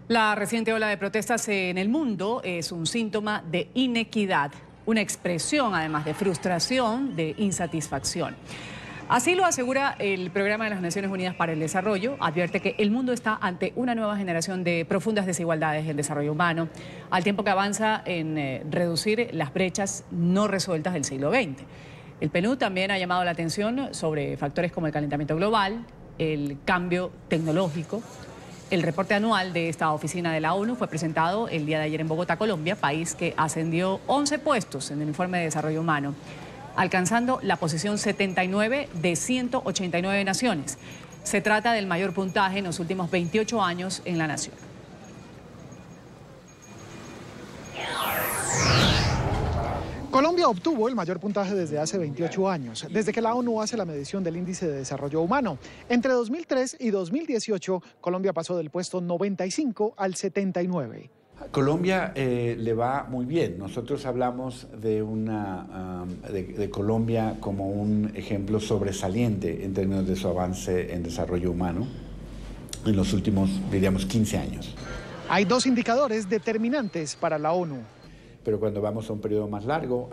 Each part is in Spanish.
La reciente ola de protestas en el mundo es un síntoma de inequidad, una expresión además de frustración, de insatisfacción. Así lo asegura el Programa de las Naciones Unidas para el Desarrollo. Advierte que el mundo está ante una nueva generación de profundas desigualdades en desarrollo humano, al tiempo que avanza en reducir las brechas no resueltas del siglo XX. El PNUD también ha llamado la atención sobre factores como el calentamiento global, el cambio tecnológico. El reporte anual de esta oficina de la ONU fue presentado el día de ayer en Bogotá, Colombia, país que ascendió 11 puestos en el informe de desarrollo humano, alcanzando la posición 79 de 189 naciones. Se trata del mayor puntaje en los últimos 28 años en la nación. Colombia obtuvo el mayor puntaje desde hace 28 años, desde que la ONU hace la medición del Índice de Desarrollo Humano. Entre 2003 y 2018, Colombia pasó del puesto 95 al 79. Colombia le va muy bien. Nosotros hablamos de Colombia como un ejemplo sobresaliente en términos de su avance en desarrollo humano en los últimos, diríamos, 15 años. Hay dos indicadores determinantes para la ONU. Pero cuando vamos a un periodo más largo,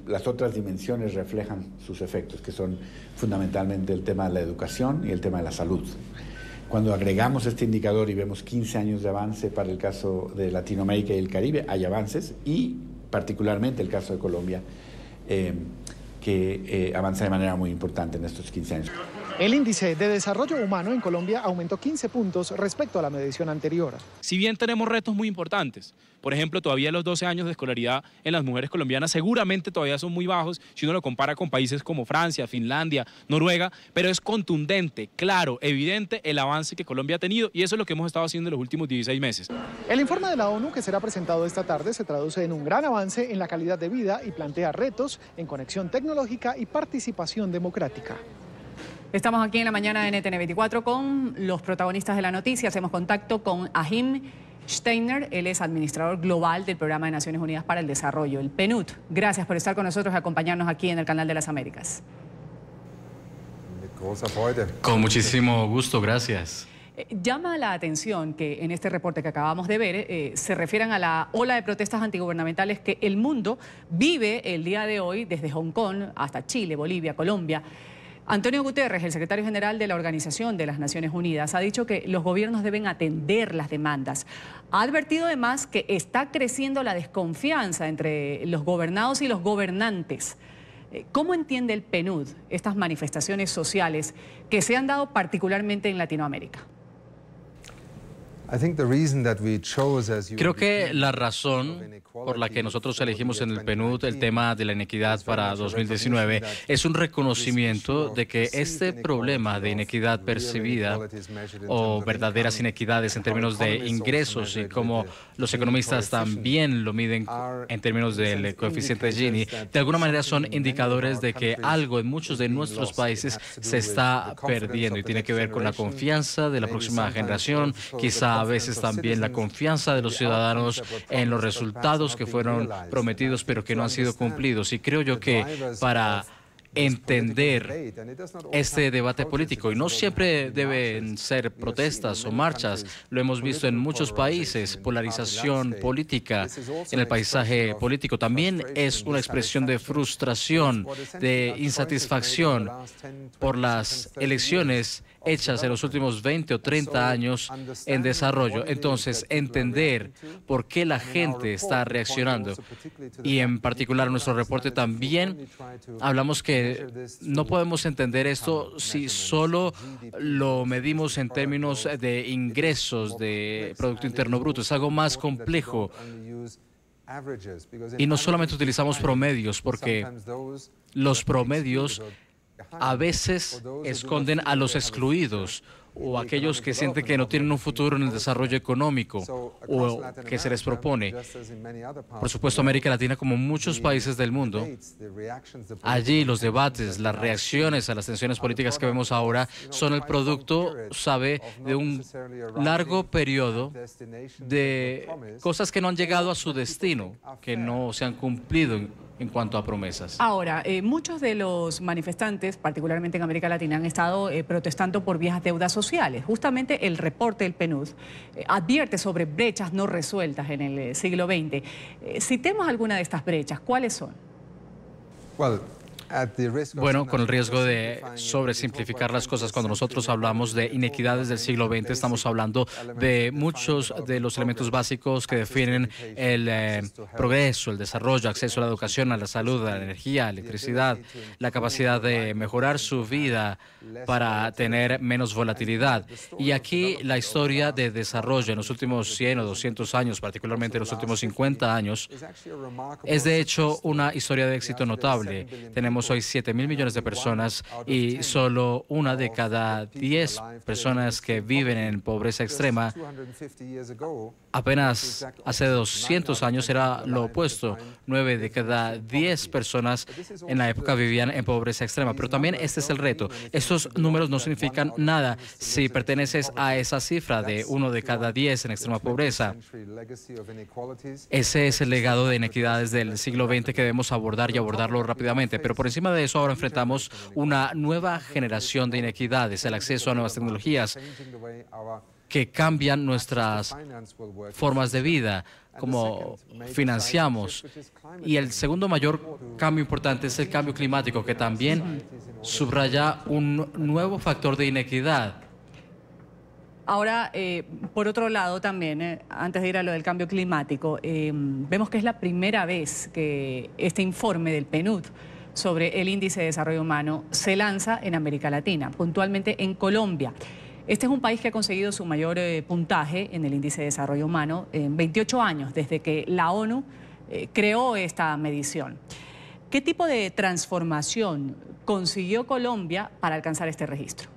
las otras dimensiones reflejan sus efectos, que son fundamentalmente el tema de la educación y el tema de la salud. Cuando agregamos este indicador y vemos 15 años de avance para el caso de Latinoamérica y el Caribe, hay avances, y particularmente el caso de Colombia, que avanza de manera muy importante en estos 15 años. El índice de desarrollo humano en Colombia aumentó 15 puntos respecto a la medición anterior. Si bien tenemos retos muy importantes, por ejemplo, todavía los 12 años de escolaridad en las mujeres colombianas seguramente todavía son muy bajos si uno lo compara con países como Francia, Finlandia, Noruega, pero es contundente, claro, evidente el avance que Colombia ha tenido, y eso es lo que hemos estado haciendo en los últimos 16 meses. El informe de la ONU que será presentado esta tarde se traduce en un gran avance en la calidad de vida y plantea retos en conexión tecnológica y participación democrática. Estamos aquí en la mañana de NTN 24 con los protagonistas de la noticia. Hacemos contacto con Achim Steiner, él es administrador global del Programa de Naciones Unidas para el Desarrollo, el PNUD. Gracias por estar con nosotros y acompañarnos aquí en el Canal de las Américas. Con muchísimo gusto, gracias. Llama la atención que en este reporte que acabamos de ver se refieran a la ola de protestas antigubernamentales que el mundo vive el día de hoy, desde Hong Kong hasta Chile, Bolivia, Colombia. Antonio Guterres, el secretario general de la Organización de las Naciones Unidas, ha dicho que los gobiernos deben atender las demandas. Ha advertido además que está creciendo la desconfianza entre los gobernados y los gobernantes. ¿Cómo entiende el PNUD estas manifestaciones sociales que se han dado particularmente en Latinoamérica? Creo que la razón por la que nosotros elegimos en el PNUD el tema de la inequidad para 2019 es un reconocimiento de que este problema de inequidad percibida o verdaderas inequidades en términos de ingresos, y como los economistas también lo miden en términos del coeficiente de Gini, de alguna manera son indicadores de que algo en muchos de nuestros países se está perdiendo, y tiene que ver con la confianza de la próxima generación, quizá a veces también la confianza de los ciudadanos en los resultados que fueron prometidos pero que no han sido cumplidos. Y creo yo que para entender este debate político, y no siempre deben ser protestas o marchas, lo hemos visto en muchos países, polarización política en el paisaje político también es una expresión de frustración, de insatisfacción por las elecciones hechas en los últimos 20 o 30 años en desarrollo. Entonces, entender por qué la gente está reaccionando, y en particular nuestro reporte también hablamos que no podemos entender esto si solo lo medimos en términos de ingresos, de Producto Interno Bruto. Es algo más complejo. Y no solamente utilizamos promedios, porque los promedios a veces esconden a los excluidos o aquellos que sienten que no tienen un futuro en el desarrollo económico o que se les propone. Por supuesto, América Latina, como muchos países del mundo, allí los debates, las reacciones a las tensiones políticas que vemos ahora son el producto, sabe, de un largo periodo de cosas que no han llegado a su destino, que no se han cumplido en cuanto a promesas. Ahora, muchos de los manifestantes, particularmente en América Latina, han estado protestando por viejas deudas sociales. Justamente el reporte del PNUD advierte sobre brechas no resueltas en el siglo XX. Citemos alguna de estas brechas. ¿Cuáles son? Bueno, con el riesgo de sobresimplificar las cosas, cuando nosotros hablamos de inequidades del siglo XX, estamos hablando de muchos de los elementos básicos que definen el progreso, el desarrollo, acceso a la educación, a la salud, a la energía, a la electricidad, la capacidad de mejorar su vida para tener menos volatilidad. Y aquí la historia de desarrollo en los últimos 100 o 200 años, particularmente en los últimos 50 años, es de hecho una historia de éxito notable. Tenemos hoy 7.000 millones de personas y solo 1 de cada 10 personas que viven en pobreza extrema. Apenas hace 200 años era lo opuesto. 9 de cada 10 personas en la época vivían en pobreza extrema. Pero también este es el reto. Estos números no significan nada si perteneces a esa cifra de 1 de cada 10 en extrema pobreza. Ese es el legado de inequidades del siglo XX que debemos abordar y abordarlo rápidamente. Pero por encima de eso ahora enfrentamos una nueva generación de inequidades, el acceso a nuevas tecnologías que cambian nuestras formas de vida, como financiamos. Y el segundo mayor cambio importante es el cambio climático, que también subraya un nuevo factor de inequidad. Ahora, por otro lado también, antes de ir a lo del cambio climático, vemos que es la primera vez que este informe del PNUD sobre el Índice de Desarrollo Humano se lanza en América Latina, puntualmente en Colombia. Este es un país que ha conseguido su mayor puntaje en el Índice de Desarrollo Humano en 28 años, desde que la ONU creó esta medición. ¿Qué tipo de transformación consiguió Colombia para alcanzar este registro?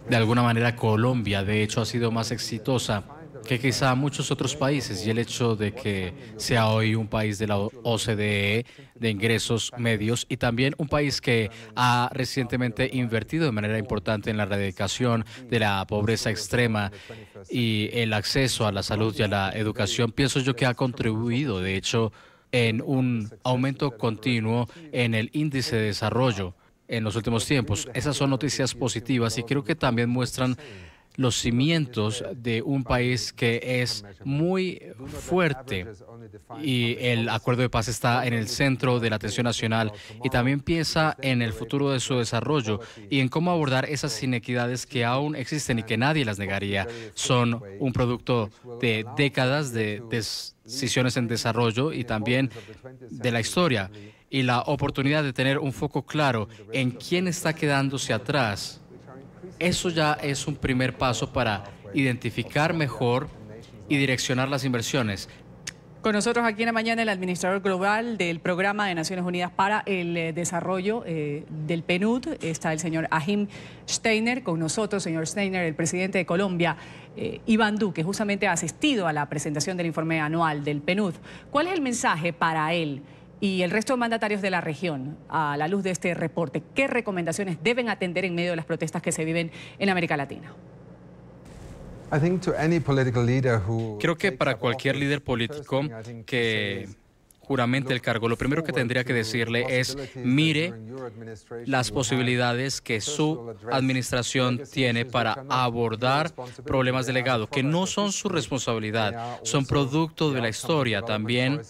De alguna manera, Colombia, de hecho, ha sido más exitosa que quizá muchos otros países, y el hecho de que sea hoy un país de la OCDE de ingresos medios y también un país que ha recientemente invertido de manera importante en la erradicación de la pobreza extrema y el acceso a la salud y a la educación, pienso yo que ha contribuido, de hecho, en un aumento continuo en el índice de desarrollo en los últimos tiempos. Esas son noticias positivas y creo que también muestran los cimientos de un país que es muy fuerte, y el acuerdo de paz está en el centro de la atención nacional, y también piensa en el futuro de su desarrollo y en cómo abordar esas inequidades que aún existen y que nadie las negaría. Son un producto de décadas de decisiones en desarrollo y también de la historia, y la oportunidad de tener un foco claro en quién está quedándose atrás. Eso ya es un primer paso para identificar mejor y direccionar las inversiones. Con nosotros aquí en la mañana el administrador global del Programa de Naciones Unidas para el Desarrollo del PNUD, está el señor Achim Steiner. Con nosotros, señor Steiner, el presidente de Colombia, Iván Duque, justamente ha asistido a la presentación del informe anual del PNUD. ¿Cuál es el mensaje para él y el resto de mandatarios de la región a la luz de este reporte? ¿Qué recomendaciones deben atender en medio de las protestas que se viven en América Latina? Creo que para cualquier líder político que juramente el cargo, lo primero que tendría que decirle es: mire las posibilidades que su administración tiene para abordar problemas de legado, que no son su responsabilidad, son producto de la historia, también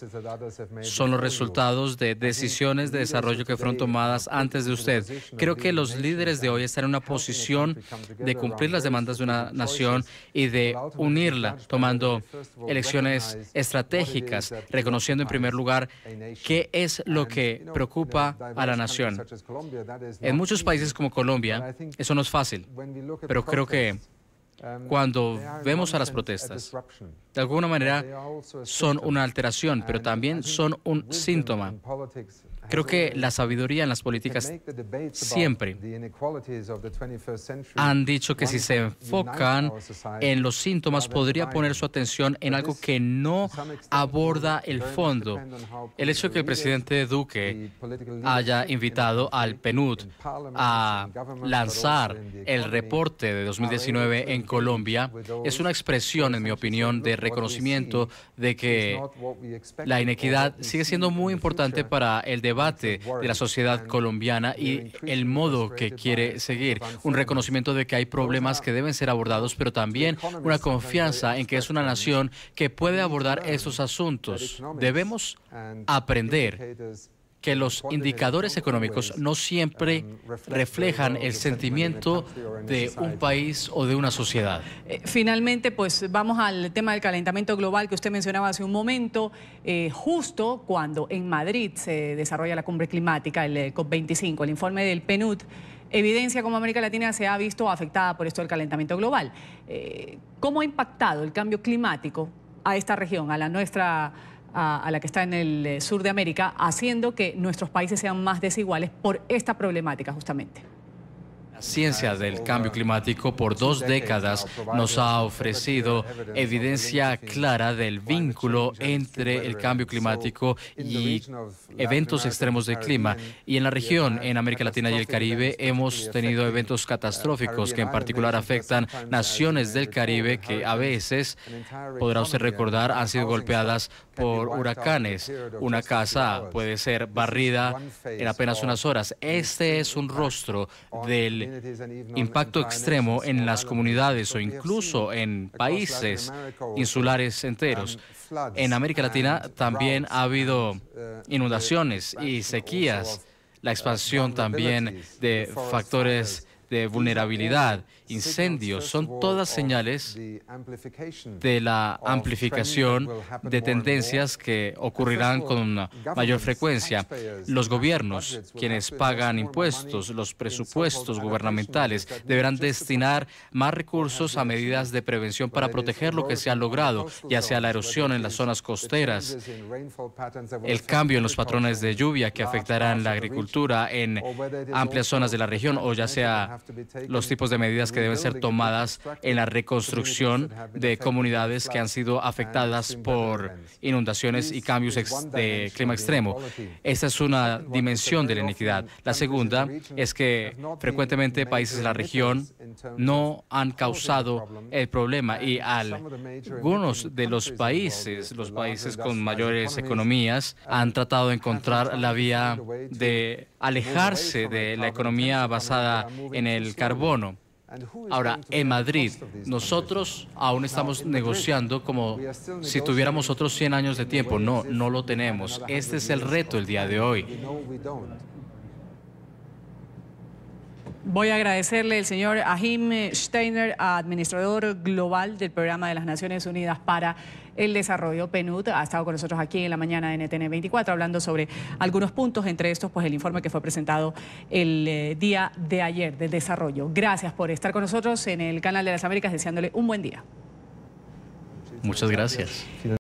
son los resultados de decisiones de desarrollo que fueron tomadas antes de usted. Creo que los líderes de hoy están en una posición de cumplir las demandas de una nación y de unirla, tomando elecciones estratégicas, reconociendo en primer lugar qué es lo que preocupa a la nación. En muchos países como Colombia, eso no es fácil, pero creo que cuando vemos a las protestas, de alguna manera son una alteración, pero también son un síntoma. Creo que la sabiduría en las políticas siempre han dicho que si se enfocan en los síntomas, podría poner su atención en algo que no aborda el fondo. El hecho de que el presidente Duque haya invitado al PNUD a lanzar el reporte de 2019 en Colombia es una expresión, en mi opinión, de reconocimiento de que la inequidad sigue siendo muy importante para el debate debate de la sociedad colombiana y el modo que quiere seguir. Un reconocimiento de que hay problemas que deben ser abordados, pero también una confianza en que es una nación que puede abordar esos asuntos. Debemos aprender que los indicadores económicos no siempre reflejan el sentimiento de un país o de una sociedad. Finalmente, pues vamos al tema del calentamiento global que usted mencionaba hace un momento, justo cuando en Madrid se desarrolla la cumbre climática, el COP25, el informe del PNUD evidencia cómo América Latina se ha visto afectada por esto del calentamiento global. ¿Cómo ha impactado el cambio climático a esta región, a la nuestra, a la que está en el sur de América, haciendo que nuestros países sean más desiguales por esta problemática justamente? La ciencia del cambio climático por 2 décadas nos ha ofrecido evidencia clara del vínculo entre el cambio climático y eventos extremos del clima. Y en la región, en América Latina y el Caribe, hemos tenido eventos catastróficos que en particular afectan naciones del Caribe que a veces, podrá usted recordar, han sido golpeadas por huracanes. Una casa puede ser barrida en apenas unas horas. Este es un rostro del impacto extremo en las comunidades o incluso en países insulares enteros. En América Latina también ha habido inundaciones y sequías, la expansión también de factores de vulnerabilidad, incendios, son todas señales de la amplificación de tendencias que ocurrirán con mayor frecuencia. Los gobiernos, quienes pagan impuestos, los presupuestos gubernamentales, deberán destinar más recursos a medidas de prevención para proteger lo que se ha logrado, ya sea la erosión en las zonas costeras, el cambio en los patrones de lluvia que afectarán la agricultura en amplias zonas de la región, o ya sea los tipos de medidas que deben ser tomadas en la reconstrucción de comunidades que han sido afectadas por inundaciones y cambios de clima extremo. Esta es una dimensión de la inequidad. La segunda es que frecuentemente países de la región no han causado el problema y algunos de los países con mayores economías, han tratado de encontrar la vía de alejarse de la economía basada en el carbono. Ahora, en Madrid, nosotros aún estamos negociando como si tuviéramos otros 100 años de tiempo. No, no lo tenemos. Este es el reto el día de hoy. Voy a agradecerle al señor Achim Steiner, administrador global del Programa de las Naciones Unidas para el Desarrollo, PNUD. Ha estado con nosotros aquí en la mañana de NTN 24 hablando sobre algunos puntos, entre estos pues el informe que fue presentado el día de ayer del desarrollo. Gracias por estar con nosotros en el Canal de las Américas, deseándole un buen día. Muchas gracias.